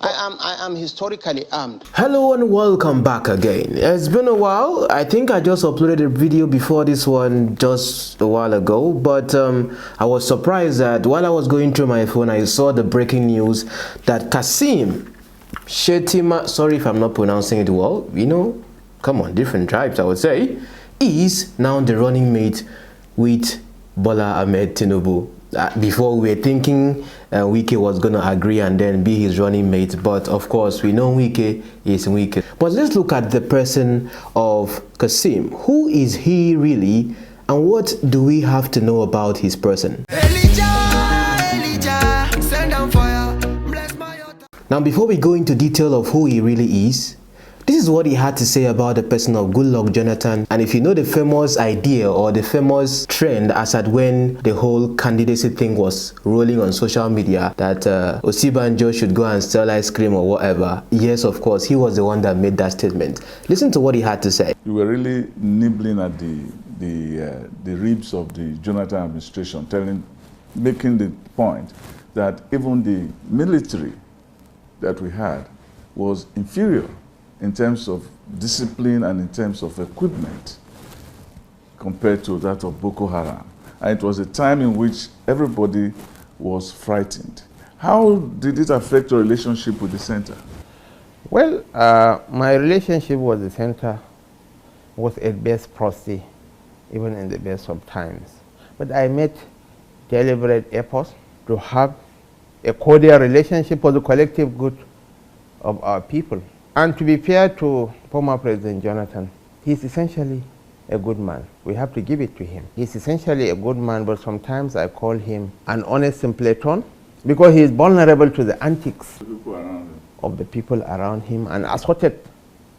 I am historically armed. Hello and welcome back again. It's been a while. I think I just uploaded a video before this one just a while ago, but I was surprised that while I was going through my phone, I saw the breaking news that Kashim Shettima, sorry if I'm not pronouncing it well, you know, come on, different tribes I would say, is now the running mate with Bola Ahmed Tinubu. Before we were thinking 𝐻𝐻𝚘𝚗𝐝 was going to agree and then be his running mate, but of course we know 𝐻𝐻𝚘𝚗 is 𝐻𝐻𝚘𝚗. But let's look at the person of Kashim. Who is he really, and what do we have to know about his person? Now before we go into detail of who he really is, this is what he had to say about the person of Goodluck Jonathan. And if you know the famous idea or the famous trend as at when the whole candidacy thing was rolling on social media, that Osibanjo should go and sell ice cream or whatever, yes, of course, he was the one that made that statement. Listen to what he had to say. We were really nibbling at the ribs of the Jonathan administration, making the point that even the military that we had was inferior in terms of discipline and in terms of equipment compared to that of Boko Haram. And it was a time in which everybody was frightened. How did it affect your relationship with the center? Well, my relationship with the center was at best frosty, even in the best of times. But I made deliberate efforts to have a cordial relationship for the collective good of our people. And to be fair to former President Jonathan, he's essentially a good man. We have to give it to him. He's essentially a good man, but sometimes I call him an honest simpleton because he is vulnerable to the antics of the people around him and assorted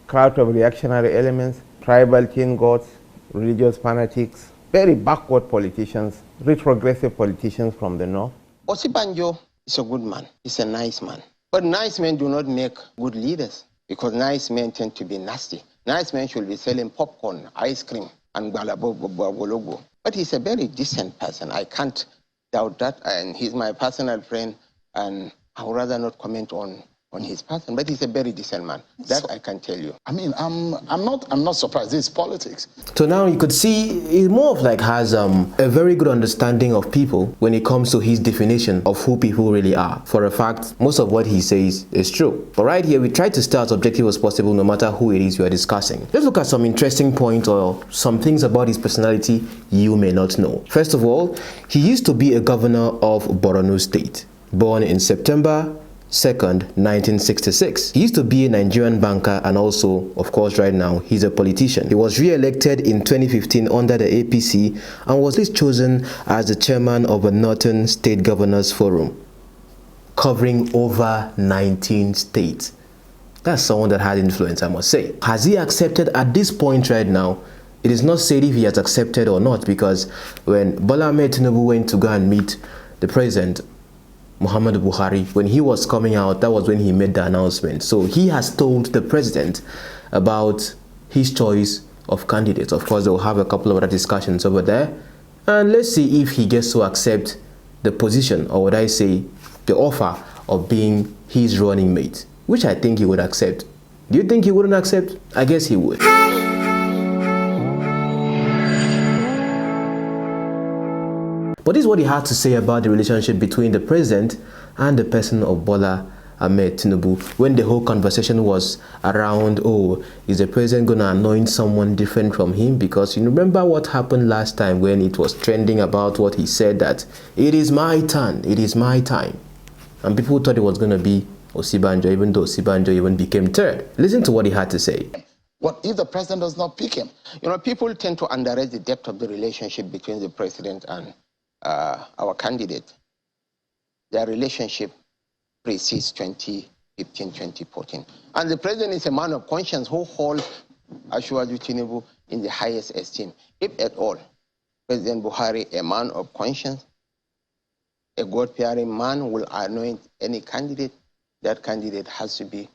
crowd of reactionary elements, tribal teen gods, religious fanatics, very backward politicians, retrogressive politicians from the north. Osibanjo is a good man. He's a nice man. But nice men do not make good leaders, because nice men tend to be nasty. Nice men should be selling popcorn, ice cream, and balabogologo. But he's a very decent person. I can't doubt that. And he's my personal friend, and I would rather not comment on his person. But he's a very decent man. That I can tell you. I mean, I'm not surprised. It's politics. So now you could see he more of like has a very good understanding of people when it comes to his definition of who people really are. For a fact, most of what he says is true. But right here, we try to stay as objective as possible no matter who it is we are discussing. Let's look at some interesting points or some things about his personality you may not know. First of all, he used to be a governor of Borno State, born in September 2nd, 1966. He used to be a Nigerian banker and also, of course, right now, he's a politician. He was re-elected in 2015 under the APC and was chosen as the chairman of a Northern State Governors Forum, covering over 19 states. That's someone that had influence, I must say. Has he accepted at this point right now? It is not said if he has accepted or not, because when Bola Ahmed Tinubu went to go and meet the president, Muhammadu Buhari, when he was coming out, that was when he made the announcement. So he has told the president about his choice of candidates. Of course, they'll have a couple of other discussions over there. And let's see if he gets to accept the position, or would I say, the offer of being his running mate, which I think he would accept. Do you think he wouldn't accept? I guess he would. But this is what he had to say about the relationship between the president and the person of Bola Ahmed Tinubu when the whole conversation was around, oh, is the president going to anoint someone different from him? Because you remember what happened last time when it was trending about what he said, that it is my turn, it is my time. And people thought it was going to be Osibanjo, even though Osibanjo even became third. Listen to what he had to say. What if the president does not pick him? You know, people tend to underrate the depth of the relationship between the president and our candidate. Their relationship precedes 2015, 2014. And the president is a man of conscience who holds Asiwaju Tinubu in the highest esteem. If at all, President Buhari, a man of conscience, a God-fearing man, will anoint any candidate. That candidate has to be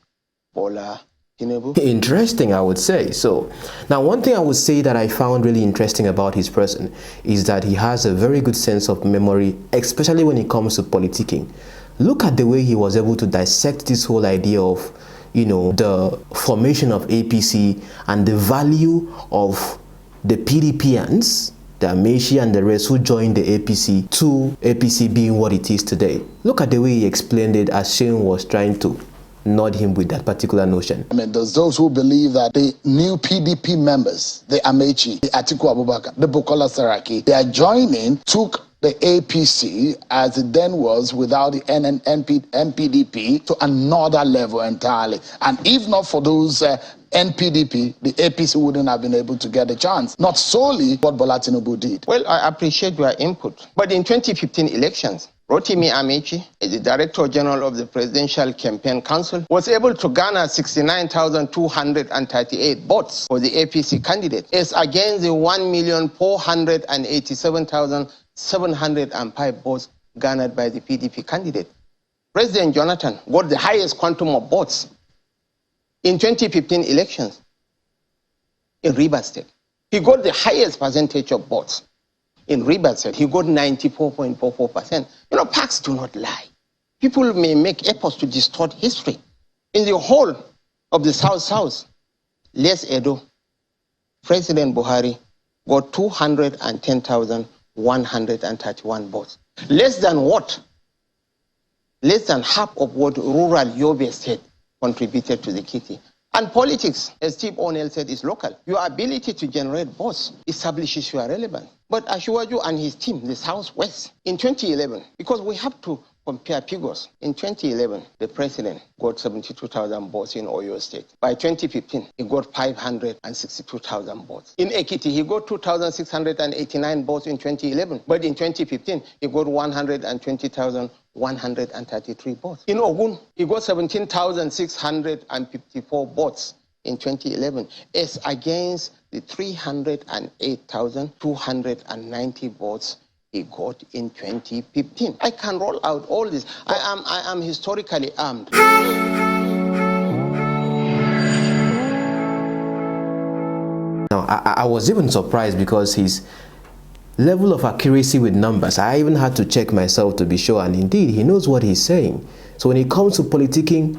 Bola Tinubu. Interesting, I would say. So now one thing I would say that I found really interesting about his person is that he has a very good sense of memory, especially when it comes to politicking. look at the way he was able to dissect this whole idea of, the formation of APC and the value of the PDPians, the Amaechi and the rest who joined the APC, to APC being what it is today. Look at the way he explained it as Shane was trying to nod him with that particular notion. I mean, there's those who believe that the new PDP members, the Amaechi, the Atiku Abubakar, the Bukola Saraki, they are joining, took the APC, as it then was without the NPDP, to another level entirely. And if not for those NPDP, the APC wouldn't have been able to get a chance. Not solely what Bola Tinubu did. Well, I appreciate your input. But in 2015 elections, Rotimi Amaechi, the Director General of the Presidential Campaign Council, was able to garner 69,238 votes for the APC candidate, as against the 1,487,705 votes garnered by the PDP candidate. President Jonathan got the highest quantum of votes in 2015 elections in Rivers State. He got the highest percentage of votes. In Rivers State, he got 94.44%. Facts do not lie. People may make efforts to distort history. In the whole of the South, Les Edo, President Buhari got 210,131 votes. Less than what? Less than half of what rural Yobe State contributed to the kitty. And politics, as Steve O'Neill said, is local. Your ability to generate votes establishes your relevance. But Asiwaju and his team, the Southwest, in 2011, because we have to compare figures. In 2011, the president got 72,000 votes in Oyo State. By 2015, he got 562,000 votes. In Ekiti, he got 2,689 votes in 2011. But in 2015, he got 120,133 votes. In Ogun, he got 17,654 votes in 2011, as against the 308,290 votes he got in 2015. I can roll out all this. I am historically armed. Now, I was even surprised because his level of accuracy with numbers, I even had to check myself to be sure, and indeed, he knows what he's saying. So when it comes to politicking,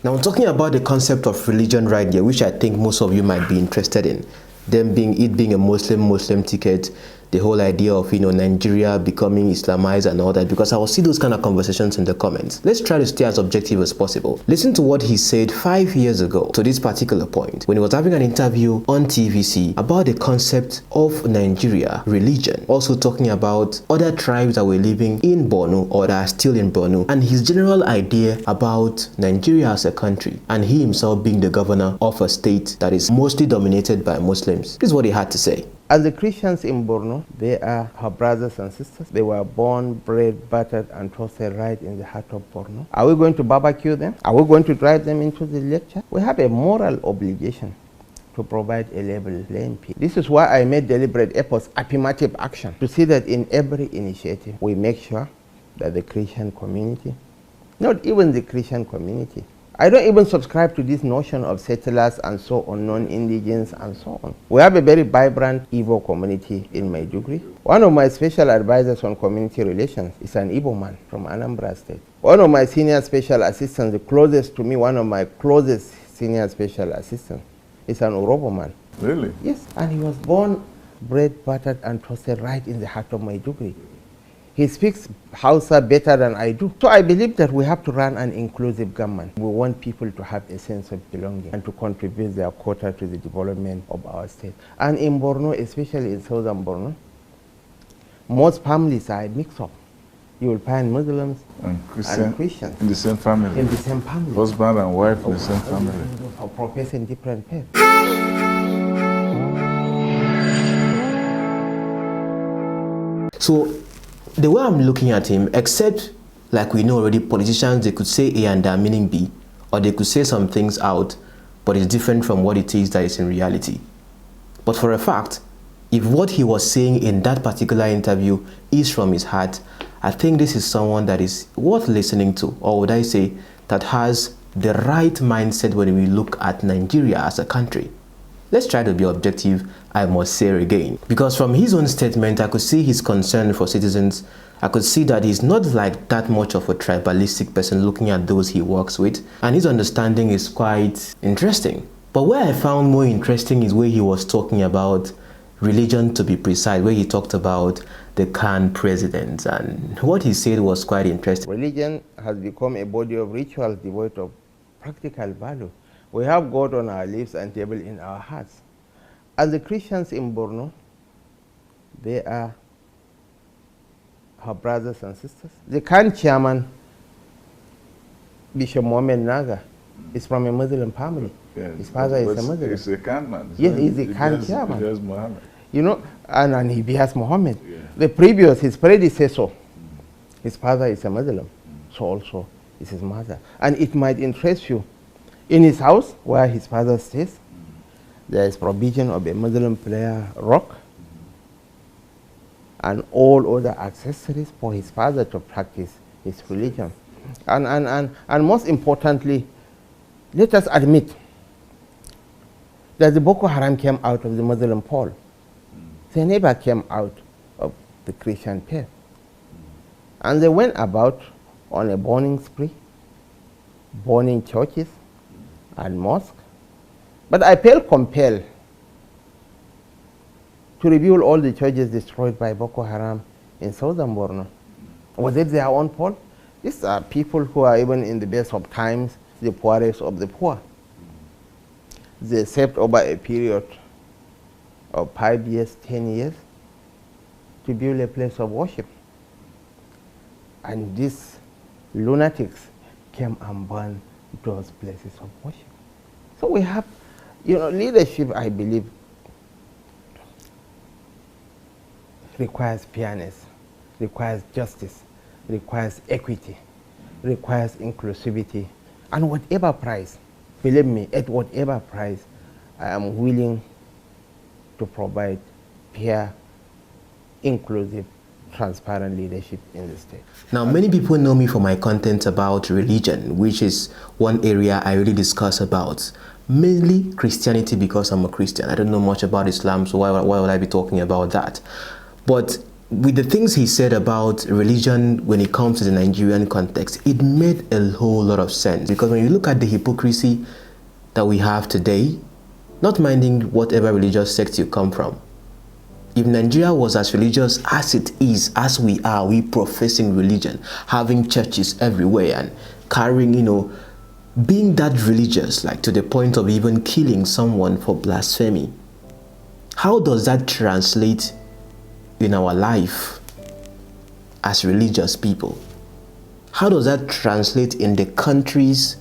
now I'm talking about the concept of religion right here, which I think most of you might be interested in. It being a Muslim ticket, the whole idea of Nigeria becoming Islamized and all that, because I will see those kind of conversations in the comments. Let's try to stay as objective as possible. Listen to what he said 5 years ago to this particular point when he was having an interview on TVC about the concept of Nigeria religion, also talking about other tribes that were living in Borno or that are still in Borno, and his general idea about Nigeria as a country, and he himself being the governor of a state that is mostly dominated by Muslims. This is what he had to say. As the Christians in Borno, they are our brothers and sisters. They were born, bred, battered, and toasted right in the heart of Borno. Are we going to barbecue them? Are we going to drive them into the lecture? We have a moral obligation to provide a level playing field. This is why I made deliberate efforts, affirmative action, to see that in every initiative, we make sure that the Christian community, not even the Christian community, I don't even subscribe to this notion of settlers and so on, non-indigens and so on. We have a very vibrant Igbo community in Maiduguri. One of my special advisors on community relations is an Igbo man from Anambra State. One of my senior special assistants, the closest to me, one of my closest senior special assistants, is an Orobo man. Really? Yes, and he was born, bred, battered, and toasted right in the heart of Maiduguri. He speaks Hausa better than I do. So I believe that we have to run an inclusive government. We want people to have a sense of belonging and to contribute their quota to the development of our state. And in Borno, especially in southern Borno, most families are mixed up. You will find Muslims and Christians in the same family. In the same family. Husband and wife in the same family. Or professing different faiths. So the way I'm looking at him, except like we know already, politicians, they could say A and their meaning B, or they could say some things out, but it's different from what it is that is in reality. But for a fact, if what he was saying in that particular interview is from his heart, I think this is someone that is worth listening to, or would I say, that has the right mindset when we look at Nigeria as a country. Let's try to be objective, I must say again. Because from his own statement, I could see his concern for citizens I could see that he's not like that much of a tribalistic person looking at those he works with, and his understanding is quite interesting. But where I found more interesting is where he was talking about religion, to be precise, where he talked about the Khan president, and what he said was quite interesting. Religion has become a body of rituals devoid of practical value. We have God on our lips and table in our hearts. As the Christians in Borno, they are our brothers and sisters. The current chairman, Bishop Mohammed Naga, is from a Muslim family. Yes. His father is a Muslim. He's a Khan man. Yes, he's the Khan chairman. He has Muhammad. You know, and he has Muhammad. Yeah. The previous, his predecessor, his father is a Muslim, so also is his mother. And it might interest you. In his house, where his father stays, there is provision of a Muslim prayer rock and all other accessories for his father to practice his religion. And most importantly, let us admit that the Boko Haram came out of the Muslim fold. They never came out of the Christian faith. And they went about on a burning spree, burning churches and mosques. But I felt compelled to reveal all the churches destroyed by Boko Haram in southern Borno. Was it their own fault? These are people who are even in the best of times, the poorest of the poor. They saved over a period of 5 years, 10 years to build a place of worship. And these lunatics came and burned those places of worship. So we have, you know, leadership, I believe, requires fairness, requires justice, requires equity, requires inclusivity, and whatever price, believe me, at whatever price, I am willing to provide fair, inclusive, transparent leadership in the state. Now, many people know me for my content about religion, which is one area I really discuss about. Mainly Christianity, because I'm a Christian. I don't know much about Islam, so why would I be talking about that? But with the things he said about religion when it comes to the Nigerian context, it made a whole lot of sense. Because when you look at the hypocrisy that we have today, not minding whatever religious sect you come from, if Nigeria was as religious as it is, as we are, we professing religion, having churches everywhere and carrying, you know, being that religious, like to the point of even killing someone for blasphemy, how does that translate in our life as religious people? How does that translate in the country's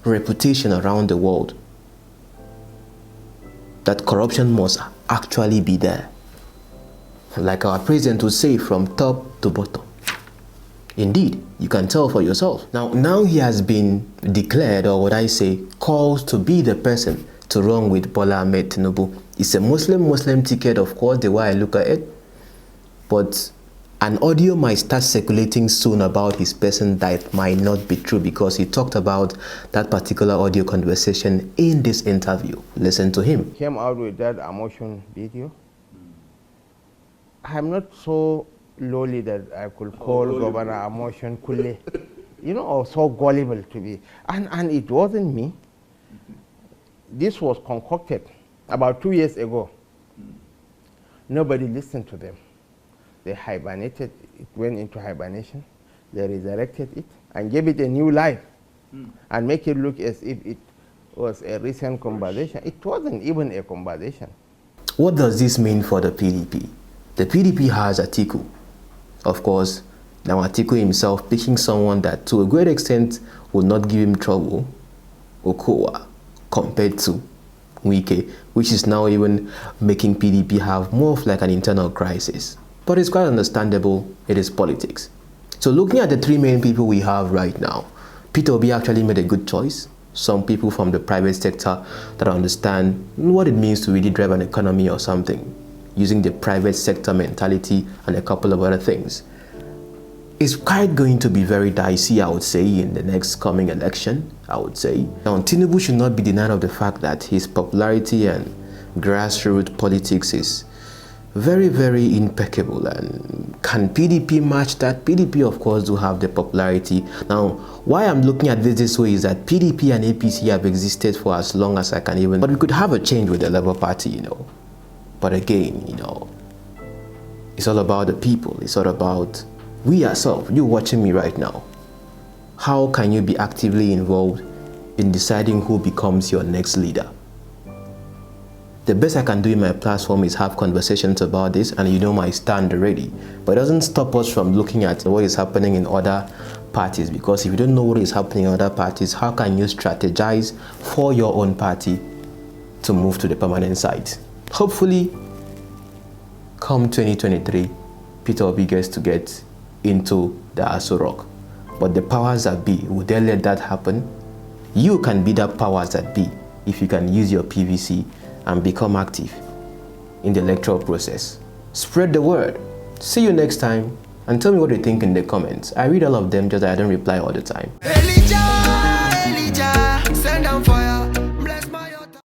reputation around the world? That corruption must actually be there. Like our president would say, from top to bottom. Indeed, you can tell for yourself. Now he has been declared, or what I say, called to be the person to run with Bola Ahmed Tinubu. It's a Muslim ticket, of course, the way I look at it. But an audio might start circulating soon about his person that might not be true, because he talked about that particular audio conversation in this interview. Listen to him. Came out with that emotion video. I'm not so lowly that I could call Governor Emotion Kule, you know, or so gullible to be. And it wasn't me. This was concocted about 2 years ago. Nobody listened to them. They hibernated, it went into hibernation. They resurrected it and gave it a new life and make it look as if it was a recent conversation. It wasn't even a conversation. What does this mean for the PDP? The PDP has Atiku. Of course, now Atiku himself picking someone that to a great extent would not give him trouble, Okowa, compared to Wike, which is now even making PDP have more of like an internal crisis. But it's quite understandable, it is politics. So looking at the three main people we have right now, Peter Obi actually made a good choice. Some people from the private sector that understand what it means to really drive an economy or something, using the private sector mentality and a couple of other things. It's quite going to be very dicey, I would say, in the next coming election, I would say. Now, Tinubu should not be denied of the fact that his popularity and grassroots politics is very, very impeccable. And can PDP match that? PDP, of course, do have the popularity. Now, why I'm looking at this way is that PDP and APC have existed for as long as I can even, but we could have a change with the Labour Party, you know. But again, you know, it's all about the people. It's all about we ourselves, you watching me right now. How can you be actively involved in deciding who becomes your next leader? The best I can do in my platform is have conversations about this, and you know my stand already. But it doesn't stop us from looking at what is happening in other parties, because if you don't know what is happening in other parties, how can you strategize for your own party to move to the permanent site? Hopefully, come 2023, Peter Obi gets to get into the Aso Rock. But the powers that be, would they let that happen? You can be that powers that be if you can use your PVC and become active in the electoral process. Spread the word. See you next time, and tell me what you think in the comments. I read all of them, just I don't reply all the time.